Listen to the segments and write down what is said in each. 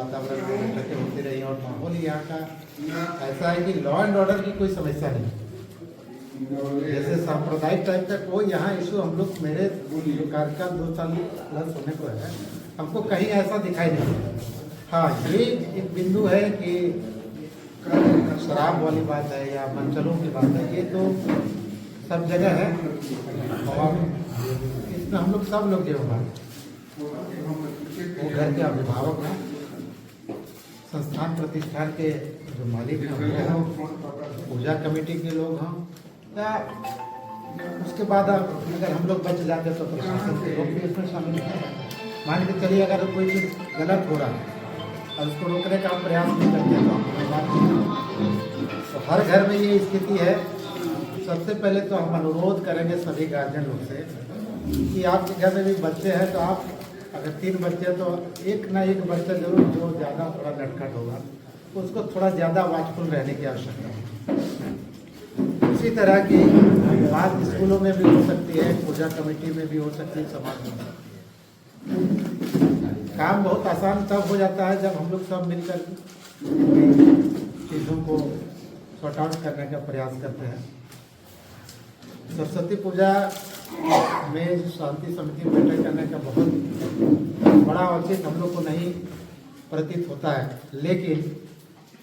वातावरण में बैठकें होती रही और माहौल यहाँ का ऐसा है कि लॉ एंड ऑर्डर की कोई समस्या नहीं। जैसे सांप्रदायिक टाइप का कोई यहाँ इशू हम लोग मेरे कार्यकाल 2 साल प्लस होने को है, हमको कहीं ऐसा दिखाई नहीं। हाँ, ये एक बिंदु है कि शराब वाली बात है या मंचलों की बात है, ये तो सब जगह है और इसमें हम लोग सब लोग जिम्मेदार, वो घर के अभिभावक हैं, संस्थान प्रतिष्ठान के जो मालिक हैं, पूजा कमेटी के लोग हैं, या उसके बाद अगर हम लोग बच जाते तो प्रशासन के लोग भी इसमें शामिल हैं। मान के चलिए अगर कोई चीज़ गलत हो रहा है और उसको रोकने का हम प्रयास नहीं करते तो हर घर में ये स्थिति है। सबसे पहले तो हम अनुरोध करेंगे सभी गार्जियन लोग से कि आपके घर में भी बच्चे हैं तो आप अगर 3 बच्चे हैं तो एक ना एक बच्चा जरूर जो ज़्यादा थोड़ा नटखट होगा तो उसको थोड़ा ज़्यादा वाचफुल रहने की आवश्यकता है। इसी तरह की बात स्कूलों में भी हो सकती है, पूजा कमेटी में भी हो सकती है, समाज में। काम बहुत आसान तब हो जाता है जब हम लोग सब मिलकर चीज़ों को सॉर्ट आउट करने का प्रयास करते हैं। सरस्वती पूजा में शांति समिति बैठक करने का बहुत बड़ा औचित्य हम लोग को नहीं प्रतीत होता है, लेकिन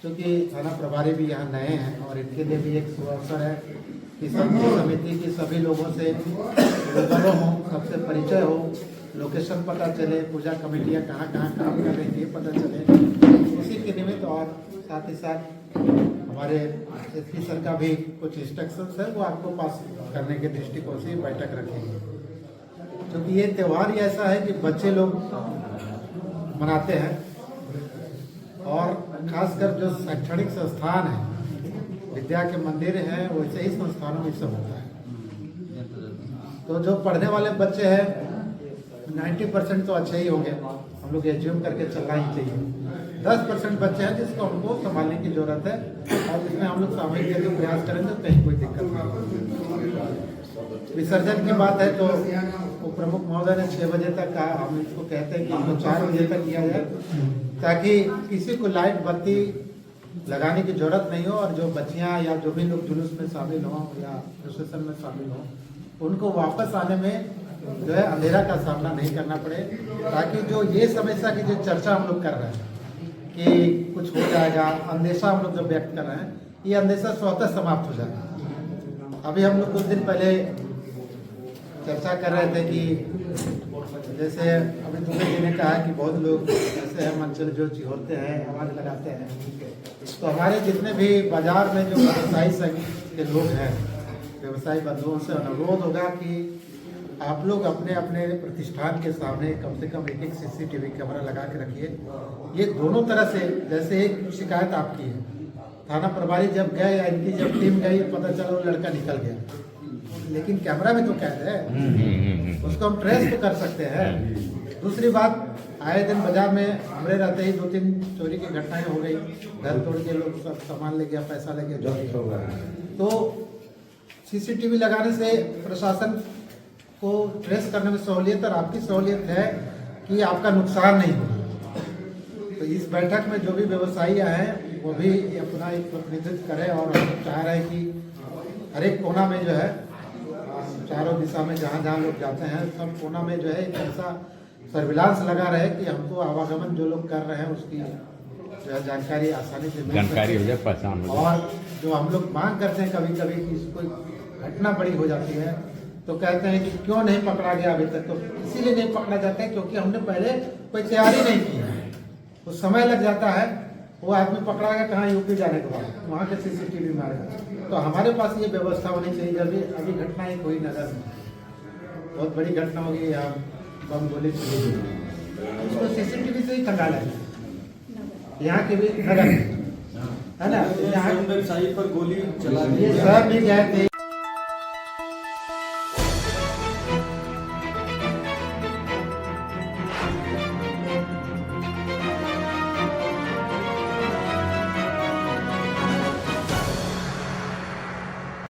क्योंकि थाना प्रभारी भी यहाँ नए हैं और इनके लिए भी एक सुअवसर है कि समिति की सभी लोगों से रूबरू हों, सबसे परिचय हो, लोकेशन पता चले, पूजा कमेटियाँ कहाँ कहाँ काम कर रही हैं ये पता चले। उसी के निमित्त और साथ ही साथ हमारे एसपी सर का भी कुछ इंस्ट्रक्शंस है वो आपको पास करने के दृष्टिकोण से बैठक रखेंगे। क्योंकि ये त्यौहार ही ऐसा है कि बच्चे लोग मनाते हैं और खासकर जो शैक्षणिक संस्थान है, विद्या के मंदिर हैं, वैसे ही संस्थानों में सब होता है। तो जो पढ़ने वाले बच्चे हैं 90% तो अच्छे ही होंगे, हम लोग एज्यूम करके चलना ही चाहिए। 10% बच्चे हैं जिसको हमको संभालने की जरूरत है और जिसमें हम लोग सामूहिक देने का प्रयास करेंगे तो कहीं कोई दिक्कत नहीं। विसर्जन की बात है तो वो प्रमुख महोदय ने 6 बजे तक कहा, हम इसको कहते हैं कि इसको 4 बजे तक किया जाए ताकि किसी को लाइट बत्ती लगाने की जरूरत नहीं हो और जो बच्चियां या जो भी लोग जुलूस में शामिल हों या प्रोसेशन में शामिल हों उनको वापस आने में जो है अंधेरा का सामना नहीं करना पड़े, ताकि जो ये समस्या की जो चर्चा हम लोग कर रहे हैं कि कुछ हो जाएगा, अंदेशा हम लोग जो व्यक्त कर रहे हैं, ये अंदेशा स्वतः समाप्त हो जाएगा। अभी हम लोग कुछ दिन पहले चर्चा कर रहे थे कि जैसे अभी दुबे जी ने कहा कि बहुत लोग ऐसे हैं मंचल जो चिढ़ते हैं, आवाज़ लगाते हैं, तो हमारे जितने भी बाजार में जो व्यवसायी संघ के लोग हैं, व्यवसायी बंधुओं से अनुरोध होगा कि आप लोग अपने अपने प्रतिष्ठान के सामने कम से कम एक CCTV कैमरा लगा के रखिए। ये दोनों तरह से, जैसे एक शिकायत आपकी है, थाना प्रभारी जब गए या इनकी जब टीम गई पता चला वो लड़का निकल गया, लेकिन कैमरा में तो कैद है, उसको हम ट्रेस तो कर सकते हैं। दूसरी बात, आए दिन बाजार में हमरे रहते ही 2-3 चोरी की घटनाएं हो गई, घर तोड़ के लोग सब सामान ले गया, पैसा ले गया, तो CCTV लगाने से प्रशासन को ट्रेस करने में सहूलियत और आपकी सहूलियत है कि आपका नुकसान नहीं होगा। तो इस बैठक में जो भी व्यवसायी हैं वो भी अपना एक प्रतिनिधित्व करें और हम चाह रहे हैं कि हर एक कोना में जो है, चारों दिशा में जहाँ जहाँ लोग जाते हैं सब कोना में जो है एक ऐसा सर्विलांस लगा रहे कि हमको आवागमन जो लोग कर रहे हैं उसकी जो है जानकारी आसानी से जानकारी हो जाए, पहचान हो जाए। और जो हम लोग मांग करते हैं कभी कभी कि कोई घटना बड़ी हो जाती है तो कहते हैं कि क्यों नहीं पकड़ा गया अभी तक, तो इसीलिए नहीं पकड़ा जाता है क्योंकि हमने पहले कोई तैयारी नहीं की है, तो समय लग जाता है। वो आदमी पकड़ा गया कहाँ, यूपी जाने के बाद वहाँ के CCTV मारेगा, तो हमारे पास ये व्यवस्था होनी चाहिए। जब अभी घटना ही कोई नगर में बहुत बड़ी घटना होगी या बम गोली चली गई, उसको CCTV से ही खंगाला है। यहाँ के भी नगर है ना, यहाँ व्यवसायी पर गोली चला, ये सब भी गए थे।